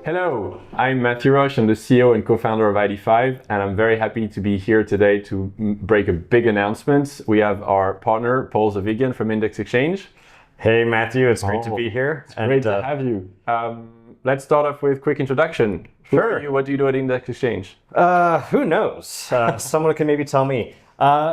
Hello, I'm Mathieu Roche. I'm the CEO and co-founder of ID5, and I'm very happy to be here today to break a big announcement. We have our partner, Paul Zoghvian from Index Exchange. Hey Matthew, it's great to be here. It's great to have you. Let's start off with a quick introduction. Sure. What do you do at Index Exchange? Who knows? Someone can maybe tell me.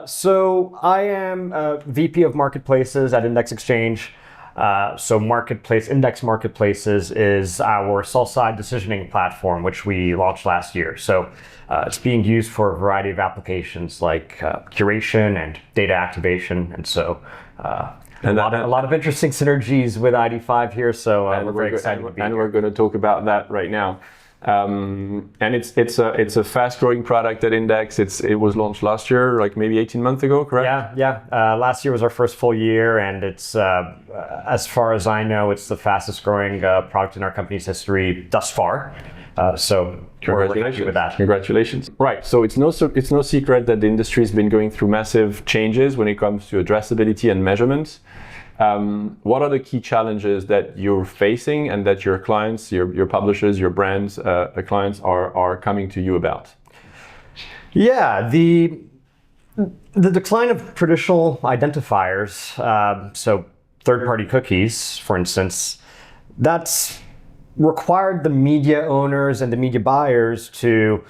So I am VP of Marketplaces at Index Exchange. Index Marketplaces is our sell-side decisioning platform, which we launched last year. So it's being used for a variety of applications like curation and data activation. And so a lot of interesting synergies with ID5 here. So we're very excited to be here. And we're going to talk about that right now. And it's a fast-growing product at Index. It was launched last year, like maybe 18 months ago, correct? Yeah. Last year was our first full year, and it's as far as I know, it's the fastest-growing product in our company's history thus far. So we're happy with that. Congratulations. Right. So it's no secret that the industry has been going through massive changes when it comes to addressability and measurement. What are the key challenges that you're facing and that your clients, your publishers, your brands, clients are coming to you about? Yeah, the decline of traditional identifiers, so third-party cookies, for instance, that's required the media owners and the media buyers to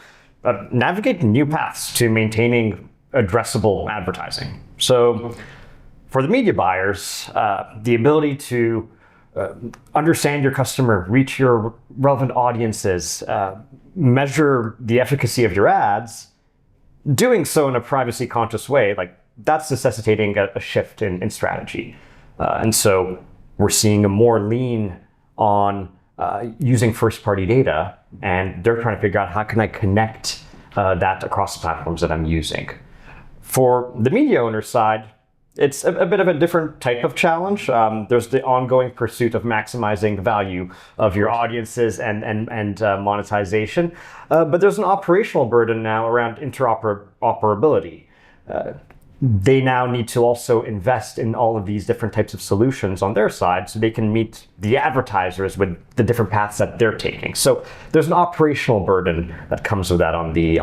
navigate new paths to maintaining addressable advertising. So for the media buyers, the ability to understand your customer, reach your relevant audiences, measure the efficacy of your ads, doing so in a privacy-conscious way, like that's necessitating a shift in strategy. And so we're seeing a more lean on using first-party data, and they're trying to figure out how can I connect that across the platforms that I'm using. For the media owner side, it's a bit of a different type of challenge. There's the ongoing pursuit of maximizing the value of your audiences and monetization. But there's an operational burden now around interoperability. They now need to also invest in all of these different types of solutions on their side so they can meet the advertisers with the different paths that they're taking. So there's an operational burden that comes with that on the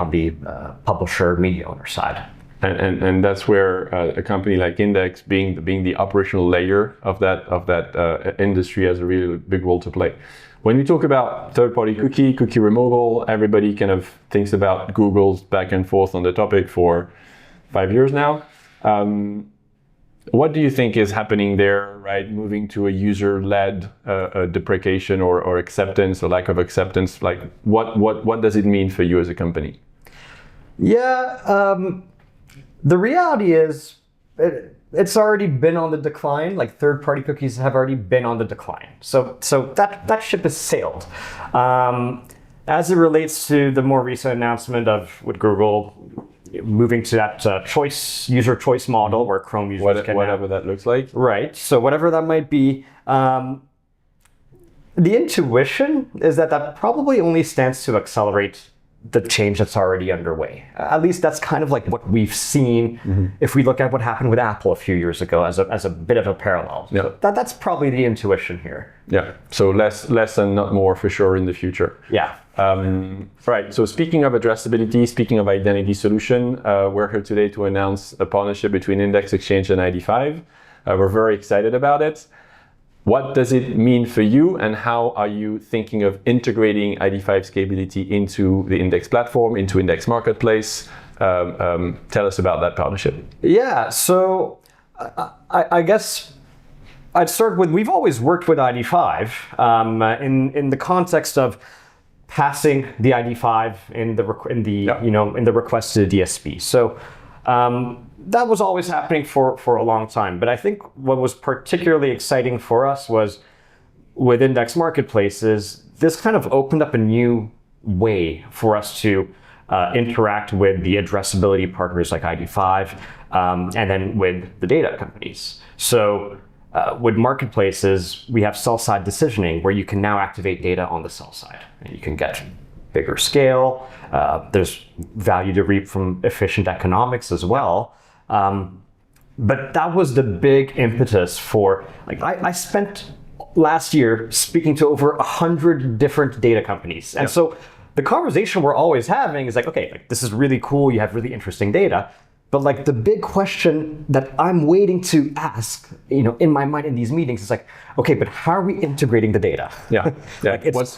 publisher media owner side. And that's where a company like Index, being the operational layer of that industry, has a really big role to play. When we talk about third-party cookie removal, everybody kind of thinks about Google's back and forth on the topic for 5 years now. What do you think is happening there, right? Moving to a user-led deprecation or acceptance or lack of acceptance. Like, what does it mean for you as a company? Yeah. The reality is, it's already been on the decline. Like third-party cookies have already been on the decline. So that ship has sailed. As it relates to the more recent announcement with Google moving to that user choice model where Chrome users can whatever that looks like. Right. So whatever that might be, the intuition is that probably only stands to accelerate the change that's already underway. At least that's kind of like what we've seen if we look at what happened with Apple a few years ago as a bit of a parallel. Yeah. So that's probably the intuition here. Yeah. So less and not more for sure in the future. Yeah. Right. So speaking of addressability, speaking of identity solution, we're here today to announce a partnership between Index Exchange and ID5. We're very excited about it. What does it mean for you, and how are you thinking of integrating ID5's capability into the Index platform, into Index Marketplace? Tell us about that partnership. Yeah, so I guess I'd start with, we've always worked with ID5 in the context of passing the ID5 in the request to the DSP. So that was always happening for a long time. But I think what was particularly exciting for us was with Index Marketplaces, this kind of opened up a new way for us to interact with the addressability partners like ID5 and then with the data companies. So with marketplaces, we have sell-side decisioning where you can now activate data on the sell side. And you can get bigger scale. There's value to reap from efficient economics as well. But that was the big impetus for, like, I spent last year speaking to over 100 different data companies. And so the conversation we're always having is like, okay, like, this is really cool. You have really interesting data. But like the big question that I'm waiting to ask, in my mind in these meetings is like, okay, but how are we integrating the data? Yeah. Like what's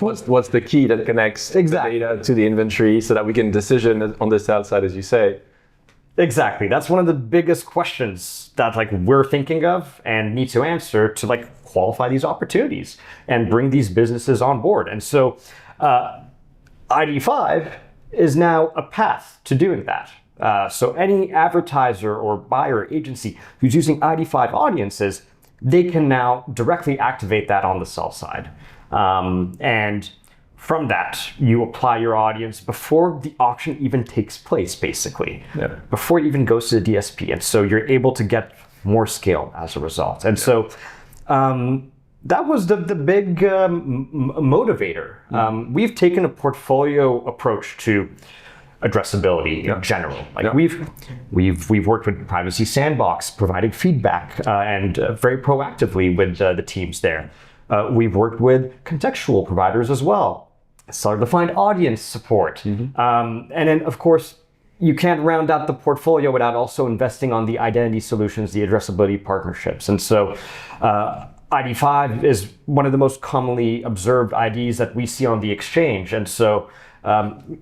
the key that connects the data to the inventory so that we can decision on the sell side, as you say? Exactly. That's one of the biggest questions that like we're thinking of and need to answer to like qualify these opportunities and bring these businesses on board. And so ID5 is now a path to doing that. So any advertiser or buyer agency who's using ID5 audiences, they can now directly activate that on the sell side. And from that, you apply your audience before the auction even takes place, basically, before it even goes to the DSP. And so you're able to get more scale as a result. And so that was the big motivator. We've taken a portfolio approach to addressability in general. Like we've worked with Privacy Sandbox, providing feedback and very proactively with the teams there. We've worked with contextual providers as well, seller-defined audience support, and then of course you can't round out the portfolio without also investing on the identity solutions, the addressability partnerships, and so. ID5 is one of the most commonly observed IDs that we see on the exchange, and so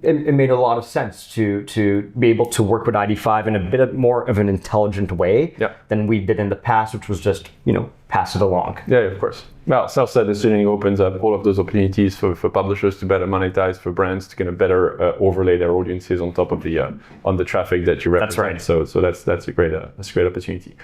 it made a lot of sense to be able to work with ID5 in a bit more of an intelligent way than we did in the past, which was just pass it along. Yeah, of course. Well, self-side decisioning opens up all of those opportunities for publishers to better monetize, for brands to kind of better overlay their audiences on top of the traffic that you represent. That's right. So that's a great opportunity.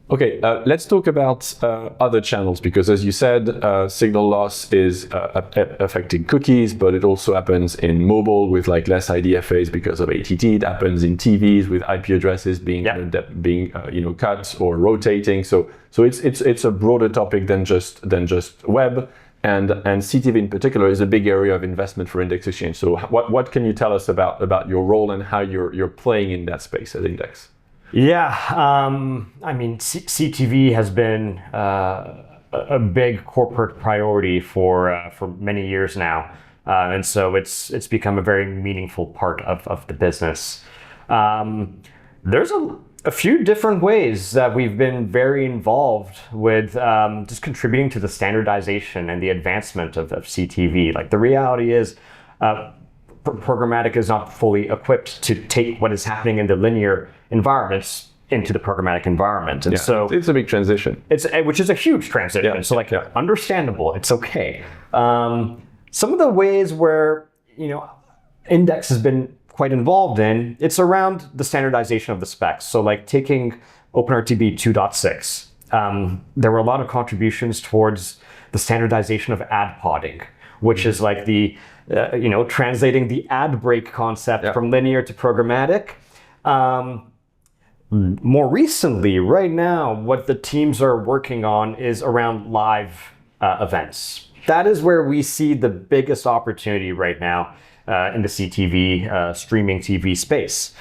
Okay, let's talk about other channels, because as you said, signal loss is affecting cookies, but it also happens in mobile with like less IDFAs because of ATT. It happens in TVs with IP addresses being cut or rotating. So it's a broader topic than just web. And CTV in particular is a big area of investment for Index Exchange. So what can you tell us about your role and how you're playing in that space at Index? Yeah, I mean, CTV has been a big corporate priority for many years now, and so it's become a very meaningful part of the business. There's a few different ways that we've been very involved with just contributing to the standardization and the advancement of CTV. Like the reality is, programmatic is not fully equipped to take what is happening in the linear environments into the programmatic environment, and so it's a big transition. Which is a huge transition. Understandable. It's okay. Some of the ways where Index has been quite involved in, it's around the standardization of the specs. So like taking OpenRTB 2.6, there were a lot of contributions towards the standardization of ad podding, which is like the translating the ad break concept from linear to programmatic. More recently, right now, what the teams are working on is around live events. That is where we see the biggest opportunity right now in the CTV, streaming TV space.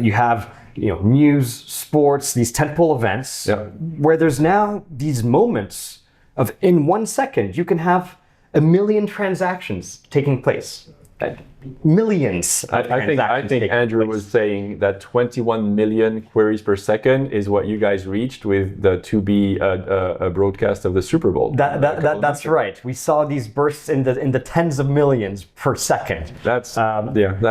You have news, sports, these tentpole events, where there's now these moments of in 1 second, you can have 1 million transactions taking place. Millions. I think Andrew was saying that 21 million queries per second is what you guys reached with the to-be broadcast of the Super Bowl. That's right. We saw these bursts in the tens of millions per second. That's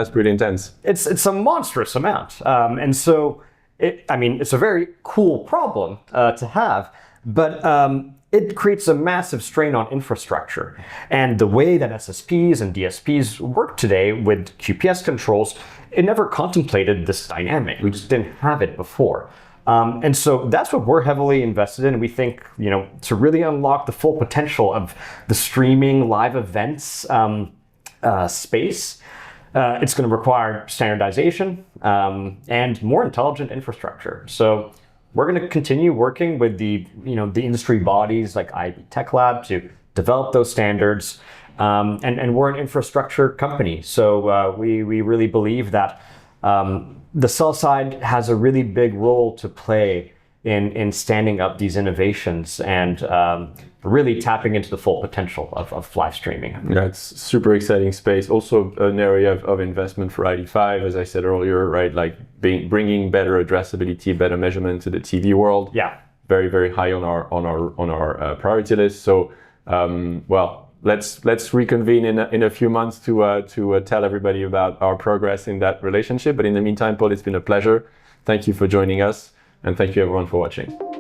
pretty intense. It's a monstrous amount, and so it's a very cool problem to have, but. It creates a massive strain on infrastructure. And the way that SSPs and DSPs work today with QPS controls, it never contemplated this dynamic. We just didn't have it before. And so that's what we're heavily invested in. We think, to really unlock the full potential of the streaming live events space, it's going to require standardization and more intelligent infrastructure. So we're going to continue working with the industry bodies like IB Tech Lab to develop those standards. And we're an infrastructure company. So we really believe that the sell side has a really big role to play in standing up these innovations and really tapping into the full potential of live streaming. Yeah, it's super exciting space. Also an area of investment for ID5, as I said earlier, right? Like bringing better addressability, better measurement to the TV world. Yeah. Very, very high on our priority list. So, well, let's reconvene in a few months to tell everybody about our progress in that relationship. But in the meantime, Paul, it's been a pleasure. Thank you for joining us, and thank you everyone for watching.